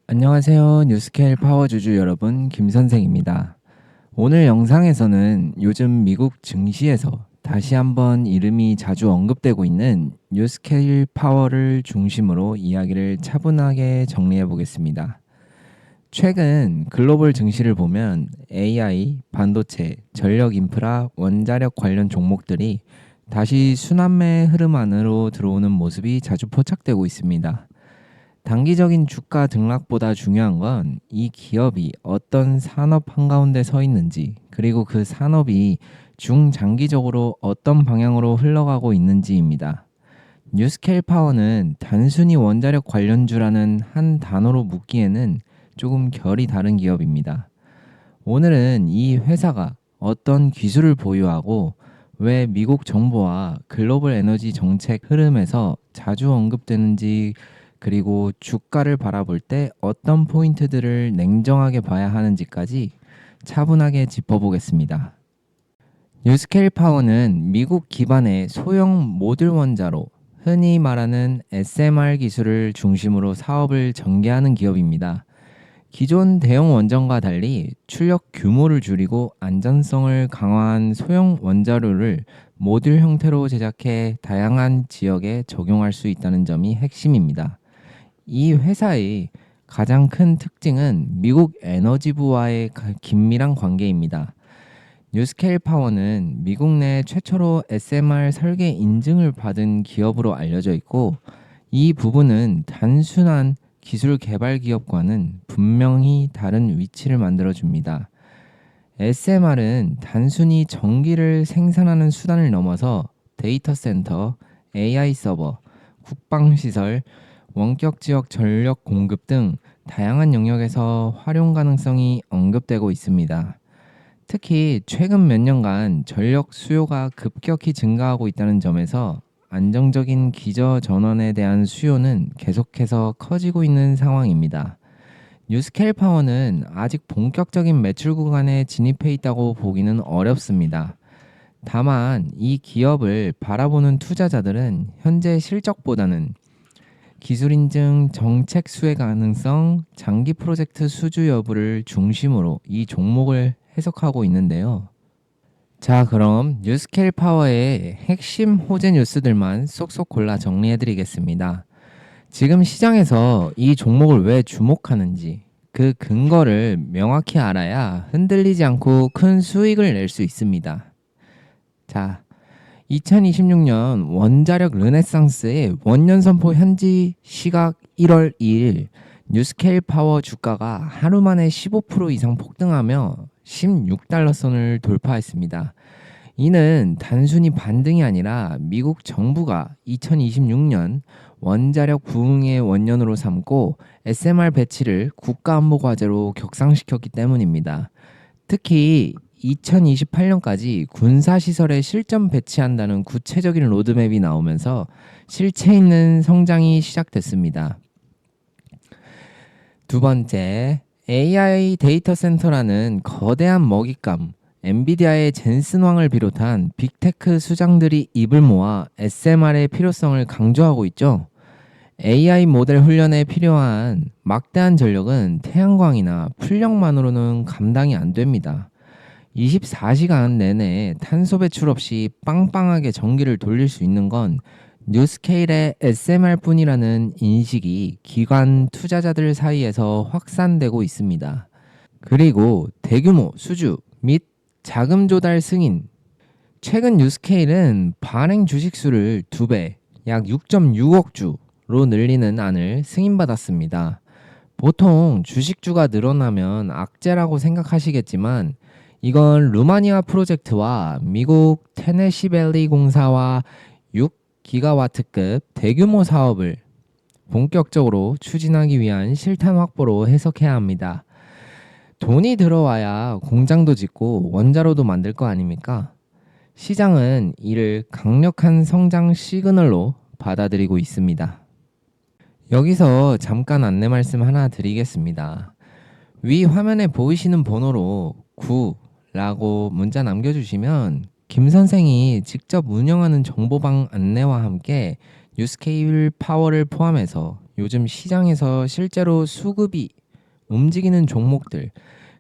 안녕하세요. 뉴스케일 파워주주 여러분, 김선생입니다. 오늘 영상에서는 요즘 미국 증시에서 다시 한번 이름이 자주 언급되고 있는 뉴스케일 파워를 중심으로 이야기를 차분하게 정리해 보겠습니다. 최근 글로벌 증시를 보면 AI, 반도체, 전력 인프라, 원자력 관련 종목들이 다시 순환매 흐름 안으로 들어오는 모습이 자주 포착되고 있습니다. 단기적인 주가 등락보다 중요한 건 이 기업이 어떤 산업 한가운데 서 있는지, 그리고 그 산업이 중장기적으로 어떤 방향으로 흘러가고 있는지입니다. 뉴스케일 파워는 단순히 원자력 관련주라는 한 단어로 묻기에는 조금 결이 다른 기업입니다. 오늘은 이 회사가 어떤 기술을 보유하고 왜 미국 정부와 글로벌 에너지 정책 흐름에서 자주 언급되는지, 그리고 주가를 바라볼 때 어떤 포인트들을 냉정하게 봐야 하는지까지 차분하게 짚어보겠습니다. 뉴스케일 파워는 미국 기반의 소형 모듈 원자로, 흔히 말하는 SMR 기술을 중심으로 사업을 전개하는 기업입니다. 기존 대형 원전과 달리 출력 규모를 줄이고 안전성을 강화한 소형 원자로를 모듈 형태로 제작해 다양한 지역에 적용할 수 있다는 점이 핵심입니다. 이 회사의 가장 큰 특징은 미국 에너지부와의 긴밀한 관계입니다. 뉴스케일 파워는 미국 내 최초로 SMR 설계 인증을 받은 기업으로 알려져 있고, 이 부분은 단순한 기술 개발 기업과는 분명히 다른 위치를 만들어줍니다. SMR은 단순히 전기를 생산하는 수단을 넘어서 데이터 센터, AI 서버, 국방시설, 원격 지역 전력 공급 등 다양한 영역에서 활용 가능성이 언급되고 있습니다. 특히 최근 몇 년간 전력 수요가 급격히 증가하고 있다는 점에서 안정적인 기저 전원에 대한 수요는 계속해서 커지고 있는 상황입니다. 뉴스케일 파워는 아직 본격적인 매출 구간에 진입해 있다고 보기는 어렵습니다. 다만 이 기업을 바라보는 투자자들은 현재 실적보다는 기술 인증, 정책 수혜 가능성, 장기 프로젝트 수주 여부를 중심으로 이 종목을 해석하고 있는데요. 자, 그럼 뉴스케일 파워의 핵심 호재 뉴스들만 쏙쏙 골라 정리해 드리겠습니다. 지금 시장에서 이 종목을 왜 주목하는지, 그 근거를 명확히 알아야 흔들리지 않고 큰 수익을 낼 수 있습니다. 자, 2026년 원자력 르네상스의 원년 선포 현지 시각 1월 2일 뉴스케일 파워 주가가 하루 만에 15% 이상 폭등하며 16달러 선을 돌파했습니다. 이는 단순히 반등이 아니라 미국 정부가 2026년 원자력 부흥의 원년으로 삼고 SMR 배치를 국가안보 과제로 격상시켰기 때문입니다. 특히 2028년까지 군사시설에 실전 배치한다는 구체적인 로드맵이 나오면서 실체 있는 성장이 시작됐습니다. 두 번째, AI 데이터 센터라는 거대한 먹잇감, 엔비디아의 젠슨왕을 비롯한 빅테크 수장들이 입을 모아 SMR의 필요성을 강조하고 있죠. AI 모델 훈련에 필요한 막대한 전력은 태양광이나 풍력만으로는 감당이 안 됩니다. 24시간 내내 탄소 배출 없이 빵빵하게 전기를 돌릴 수 있는 건 뉴스케일의 SMR 뿐이라는 인식이 기관 투자자들 사이에서 확산되고 있습니다. 그리고 대규모 수주 및 자금 조달 승인. 최근 뉴스케일은 발행 주식수를 2배, 약 6.6억 주로 늘리는 안을 승인받았습니다. 보통 주식주가 늘어나면 악재라고 생각하시겠지만, 이건 루마니아 프로젝트와 미국 테네시밸리 공사와 6기가와트급 대규모 사업을 본격적으로 추진하기 위한 실탄 확보로 해석해야 합니다. 돈이 들어와야 공장도 짓고 원자로도 만들 거 아닙니까? 시장은 이를 강력한 성장 시그널로 받아들이고 있습니다. 여기서 잠깐 안내 말씀 하나 드리겠습니다. 위 화면에 보이시는 번호로 9라고 문자 남겨주시면 김 선생이 직접 운영하는 정보방 안내와 함께 뉴스케일 파워를 포함해서 요즘 시장에서 실제로 수급이 움직이는 종목들,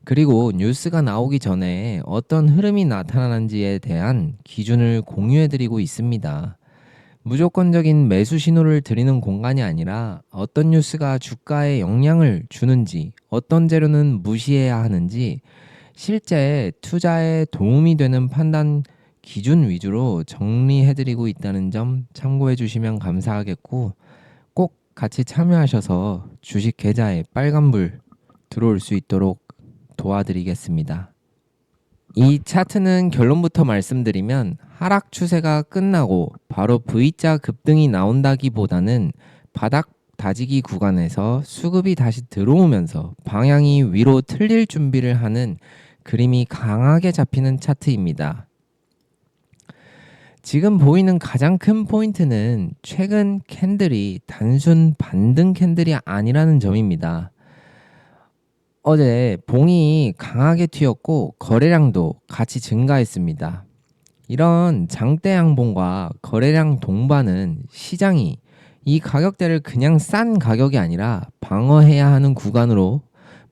그리고 뉴스가 나오기 전에 어떤 흐름이 나타나는지에 대한 기준을 공유해드리고 있습니다. 무조건적인 매수 신호를 드리는 공간이 아니라 어떤 뉴스가 주가에 영향을 주는지, 어떤 재료는 무시해야 하는지, 실제 투자에 도움이 되는 판단 기준 위주로 정리해드리고 있다는 점 참고해 주시면 감사하겠고, 꼭 같이 참여하셔서 주식 계좌에 빨간불 들어올 수 있도록 도와드리겠습니다. 이 차트는 결론부터 말씀드리면 하락 추세가 끝나고 바로 V자 급등이 나온다기보다는 바닥 다지기 구간에서 수급이 다시 들어오면서 방향이 위로 틀릴 준비를 하는 그림이 강하게 잡히는 차트입니다. 지금 보이는 가장 큰 포인트는 최근 캔들이 단순 반등 캔들이 아니라는 점입니다. 어제 봉이 강하게 튀었고 거래량도 같이 증가했습니다. 이런 장대 양봉과 거래량 동반은 시장이 이 가격대를 그냥 싼 가격이 아니라 방어해야 하는 구간으로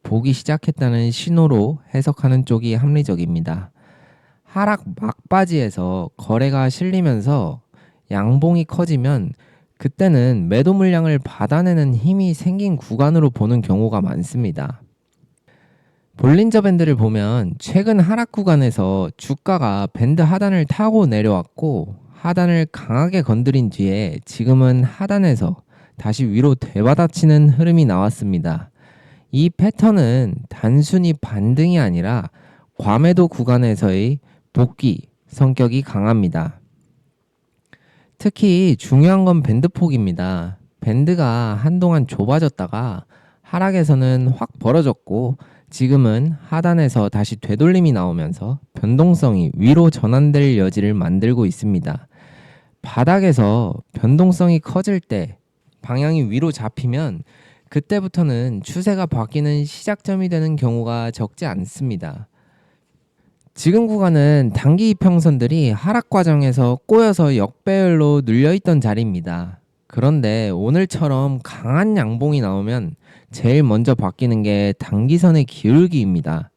보기 시작했다는 신호로 해석하는 쪽이 합리적입니다. 하락 막바지에서 거래가 실리면서 양봉이 커지면 그때는 매도 물량을 받아내는 힘이 생긴 구간으로 보는 경우가 많습니다. 볼린저 밴드를 보면 최근 하락 구간에서 주가가 밴드 하단을 타고 내려왔고 하단을 강하게 건드린 뒤에 지금은 하단에서 다시 위로 되받아치는 흐름이 나왔습니다. 이 패턴은 단순히 반등이 아니라 과매도 구간에서의 복귀 성격이 강합니다. 특히 중요한 건 밴드 폭입니다. 밴드가 한동안 좁아졌다가 하락에서는 확 벌어졌고 지금은 하단에서 다시 되돌림이 나오면서 변동성이 위로 전환될 여지를 만들고 있습니다. 바닥에서 변동성이 커질 때 방향이 위로 잡히면 그때부터는 추세가 바뀌는 시작점이 되는 경우가 적지 않습니다. 지금 구간은 단기 이평선들이 하락 과정에서 꼬여서 역배열로 눌려있던 자리입니다. 그런데 오늘처럼 강한 양봉이 나오면 제일 먼저 바뀌는 게 단기선의 기울기입니다.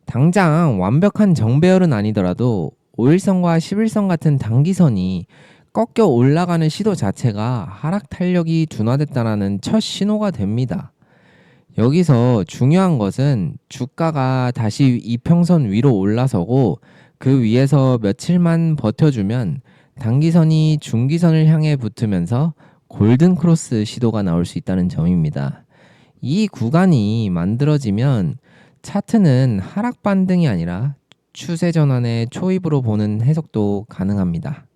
당장 완벽한 정배열은 아니더라도 5일선과 10일선 같은 단기선이 꺾여 올라가는 시도 자체가 하락 탄력이 둔화됐다는 첫 신호가 됩니다. 여기서 중요한 것은 주가가 다시 이평선 위로 올라서고 그 위에서 며칠만 버텨주면 단기선이 중기선을 향해 붙으면서 골든 크로스 시도가 나올 수 있다는 점입니다. 이 구간이 만들어지면 차트는 하락 반등이 아니라 추세 전환의 초입으로 보는 해석도 가능합니다.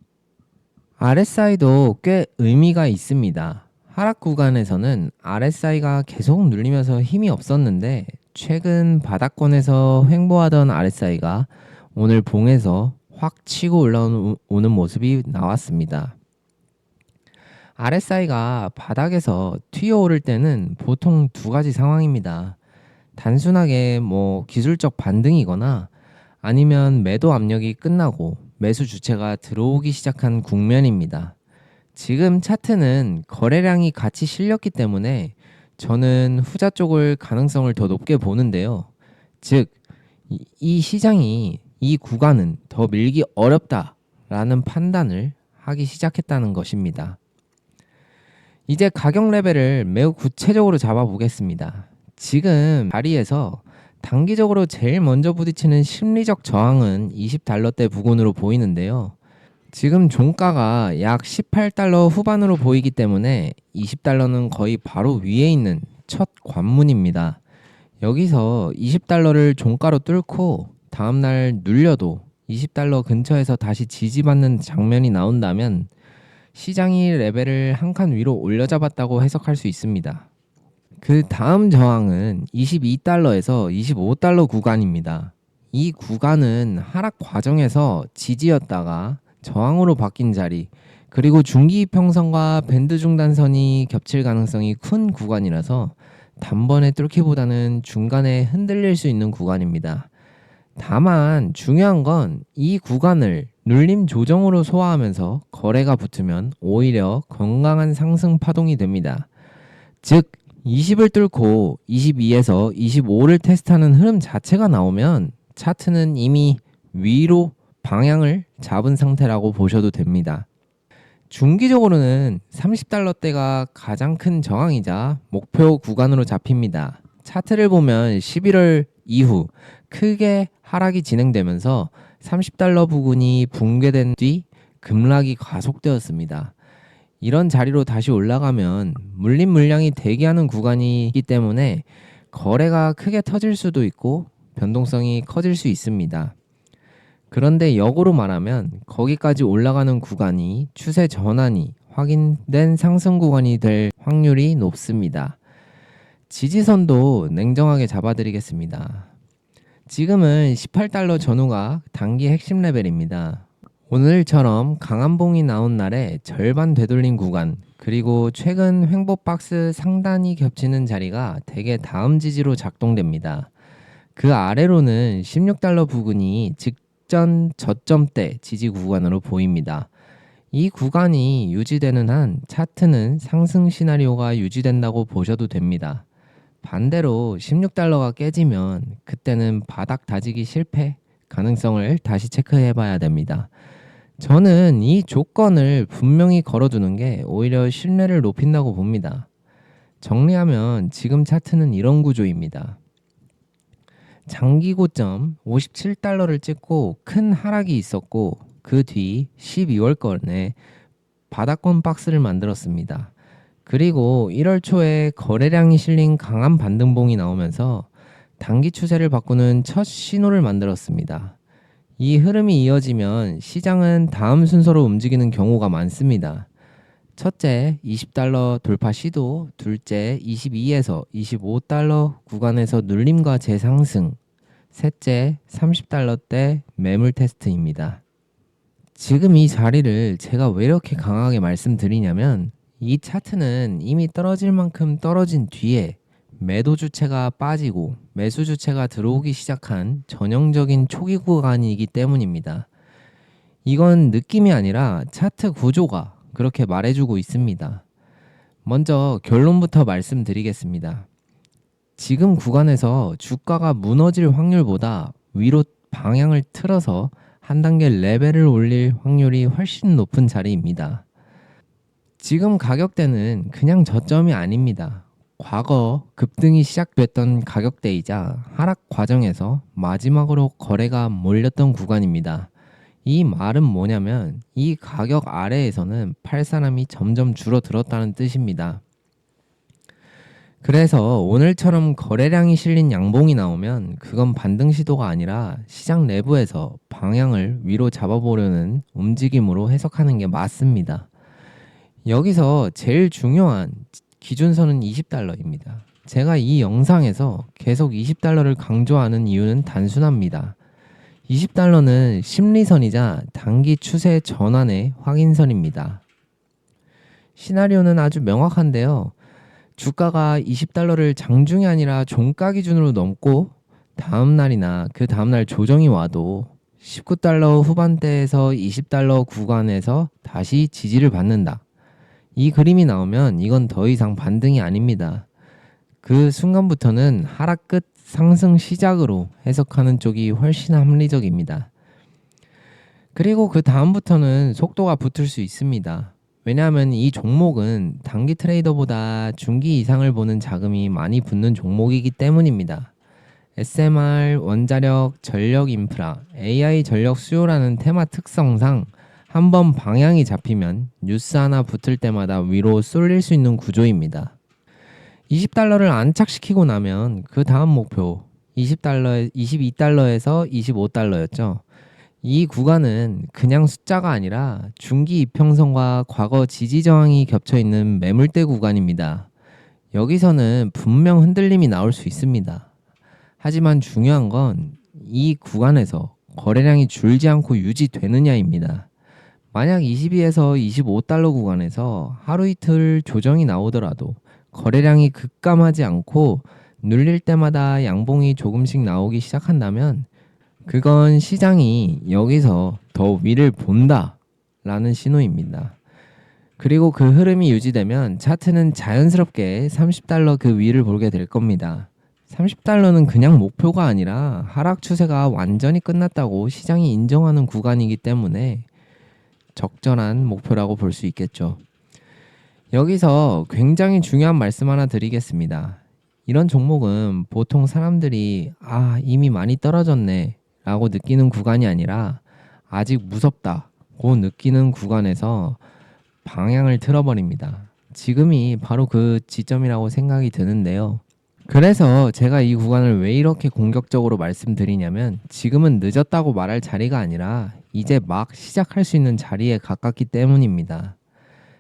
RSI도 꽤 의미가 있습니다. 하락 구간에서는 RSI가 계속 눌리면서 힘이 없었는데 최근 바닥권에서 횡보하던 RSI가 오늘 봉에서 확 치고 올라오는 모습이 나왔습니다. RSI가 바닥에서 튀어오를 때는 보통 두 가지 상황입니다. 단순하게 기술적 반등이거나 아니면 매도 압력이 끝나고 매수 주체가 들어오기 시작한 국면입니다. 지금 차트는 거래량이 같이 실렸기 때문에 저는 후자 쪽을 가능성을 더 높게 보는데요. 즉, 이 시장이 이 구간은 더 밀기 어렵다라는 판단을 하기 시작했다는 것입니다. 이제 가격 레벨을 매우 구체적으로 잡아보겠습니다. 지금 자리에서 단기적으로 제일 먼저 부딪히는 심리적 저항은 $20대 부근으로 보이는데요. 지금 종가가 약 $18 후반으로 보이기 때문에 $20는 거의 바로 위에 있는 첫 관문입니다. 여기서 $20를 종가로 뚫고 다음날 눌려도 $20 근처에서 다시 지지받는 장면이 나온다면 시장이 레벨을 한 칸 위로 올려잡았다고 해석할 수 있습니다. 그 다음 저항은 $22에서 $25 구간입니다. 이 구간은 하락 과정에서 지지였다가 저항으로 바뀐 자리, 그리고 중기 이평선과 밴드 중단선이 겹칠 가능성이 큰 구간이라서 단번에 뚫기보다는 중간에 흔들릴 수 있는 구간입니다. 다만 중요한 건 이 구간을 눌림 조정으로 소화하면서 거래가 붙으면 오히려 건강한 상승 파동이 됩니다. 즉 20을 뚫고 22에서 25를 테스트하는 흐름 자체가 나오면 차트는 이미 위로 방향을 잡은 상태라고 보셔도 됩니다. 중기적으로는 30달러대가 가장 큰 저항이자 목표 구간으로 잡힙니다. 차트를 보면 11월 이후 크게 하락이 진행되면서 30달러 부근이 붕괴된 뒤 급락이 가속되었습니다. 이런 자리로 다시 올라가면 물린 물량이 대기하는 구간이 있기 때문에 거래가 크게 터질 수도 있고 변동성이 커질 수 있습니다. 그런데 역으로 말하면 거기까지 올라가는 구간이 추세 전환이 확인된 상승 구간이 될 확률이 높습니다. 지지선도 냉정하게 잡아드리겠습니다. 지금은 18달러 전후가 단기 핵심 레벨입니다. 오늘처럼 강한 봉이 나온 날에 절반 되돌린 구간, 그리고 최근 횡보 박스 상단이 겹치는 자리가 대개 다음 지지로 작동됩니다. 그 아래로는 16달러 부근이 직전 저점대 지지 구간으로 보입니다. 이 구간이 유지되는 한 차트는 상승 시나리오가 유지된다고 보셔도 됩니다. 반대로 16달러가 깨지면 그때는 바닥 다지기 실패 가능성을 다시 체크해 봐야 됩니다. 저는 이 조건을 분명히 걸어두는 게 오히려 신뢰를 높인다고 봅니다. 정리하면 지금 차트는 이런 구조입니다. 장기 고점 57달러를 찍고 큰 하락이 있었고 그 뒤 12월권에 바닥권 박스를 만들었습니다. 그리고 1월 초에 거래량이 실린 강한 반등봉이 나오면서 단기 추세를 바꾸는 첫 신호를 만들었습니다. 이 흐름이 이어지면 시장은 다음 순서로 움직이는 경우가 많습니다. 첫째, 20달러 돌파 시도, 둘째, 22에서 25달러 구간에서 눌림과 재상승, 셋째, 30달러대 매물 테스트입니다. 지금 이 자리를 제가 왜 이렇게 강하게 말씀드리냐면 이 차트는 이미 떨어질 만큼 떨어진 뒤에 매도 주체가 빠지고 매수 주체가 들어오기 시작한 전형적인 초기 구간이기 때문입니다. 이건 느낌이 아니라 차트 구조가 그렇게 말해주고 있습니다. 먼저 결론부터 말씀드리겠습니다. 지금 구간에서 주가가 무너질 확률보다 위로 방향을 틀어서 한 단계 레벨을 올릴 확률이 훨씬 높은 자리입니다. 지금 가격대는 그냥 저점이 아닙니다. 과거 급등이 시작됐던 가격대이자 하락 과정에서 마지막으로 거래가 몰렸던 구간입니다. 이 말은 뭐냐면 이 가격 아래에서는 팔 사람이 점점 줄어들었다는 뜻입니다. 그래서 오늘처럼 거래량이 실린 양봉이 나오면 그건 반등 시도가 아니라 시장 내부에서 방향을 위로 잡아보려는 움직임으로 해석하는 게 맞습니다. 여기서 제일 중요한 기준선은 20달러입니다. 제가 이 영상에서 계속 20달러를 강조하는 이유는 단순합니다. 20달러는 심리선이자 단기 추세 전환의 확인선입니다. 시나리오는 아주 명확한데요. 주가가 20달러를 장중이 아니라 종가 기준으로 넘고 다음날이나 그 다음날 조정이 와도 19달러 후반대에서 20달러 구간에서 다시 지지를 받는다. 이 그림이 나오면 이건 더 이상 반등이 아닙니다. 그 순간부터는 하락 끝 상승 시작으로 해석하는 쪽이 훨씬 합리적입니다. 그리고 그 다음부터는 속도가 붙을 수 있습니다. 왜냐하면 이 종목은 단기 트레이더보다 중기 이상을 보는 자금이 많이 붙는 종목이기 때문입니다. SMR, 원자력, 전력 인프라, AI 전력 수요라는 테마 특성상 한번 방향이 잡히면 뉴스 하나 붙을 때마다 위로 쏠릴 수 있는 구조입니다. 20달러를 안착시키고 나면 그 다음 목표 22달러에서 25달러였죠. 이 구간은 그냥 숫자가 아니라 중기 이평선과 과거 지지 저항이 겹쳐있는 매물대 구간입니다. 여기서는 분명 흔들림이 나올 수 있습니다. 하지만 중요한 건 이 구간에서 거래량이 줄지 않고 유지되느냐입니다. 만약 22에서 25달러 구간에서 하루 이틀 조정이 나오더라도 거래량이 급감하지 않고 눌릴 때마다 양봉이 조금씩 나오기 시작한다면 그건 시장이 여기서 더 위를 본다 라는 신호입니다. 그리고 그 흐름이 유지되면 차트는 자연스럽게 30달러 그 위를 보게 될 겁니다. 30달러는 그냥 목표가 아니라 하락 추세가 완전히 끝났다고 시장이 인정하는 구간이기 때문에 적절한 목표라고 볼 수 있겠죠. 여기서 굉장히 중요한 말씀 하나 드리겠습니다. 이런 종목은 보통 사람들이 이미 많이 떨어졌네 라고 느끼는 구간이 아니라 아직 무섭다고 느끼는 구간에서 방향을 틀어버립니다. 지금이 바로 그 지점이라고 생각이 드는데요. 그래서 제가 이 구간을 왜 이렇게 공격적으로 말씀드리냐면 지금은 늦었다고 말할 자리가 아니라 이제 막 시작할 수 있는 자리에 가깝기 때문입니다.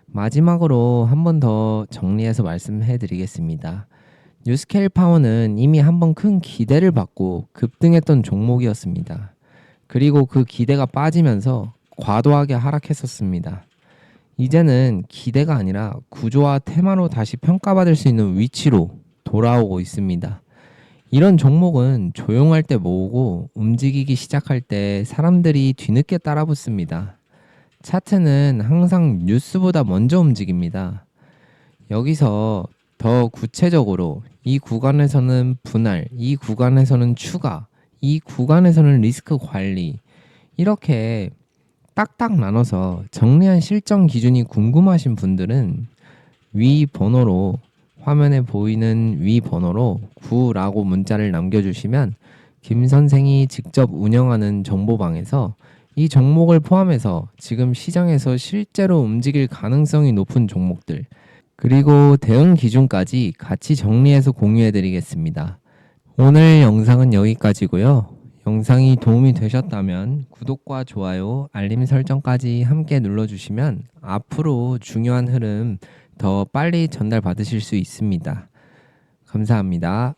마지막으로 한 번 더 정리해서 말씀해 드리겠습니다. 뉴스케일 파워는 이미 한 번 큰 기대를 받고 급등했던 종목이었습니다. 그리고 그 기대가 빠지면서 과도하게 하락했었습니다. 이제는 기대가 아니라 구조와 테마로 다시 평가받을 수 있는 위치로 돌아오고 있습니다. 이런 종목은 조용할 때 모으고 움직이기 시작할 때 사람들이 뒤늦게 따라붙습니다. 차트는 항상 뉴스보다 먼저 움직입니다. 여기서 더 구체적으로 이 구간에서는 분할, 이 구간에서는 추가, 이 구간에서는 리스크 관리 이렇게 딱딱 나눠서 정리한 실전 기준이 궁금하신 분들은 위 번호로 화면에 보이는 위 번호로 9라고 문자를 남겨주시면 김 선생이 직접 운영하는 정보방에서 이 종목을 포함해서 지금 시장에서 실제로 움직일 가능성이 높은 종목들 그리고 대응 기준까지 같이 정리해서 공유해 드리겠습니다. 오늘 영상은 여기까지고요. 영상이 도움이 되셨다면 구독과 좋아요, 알림 설정까지 함께 눌러주시면 앞으로 중요한 흐름 더 빨리 전달받으실 수 있습니다. 감사합니다.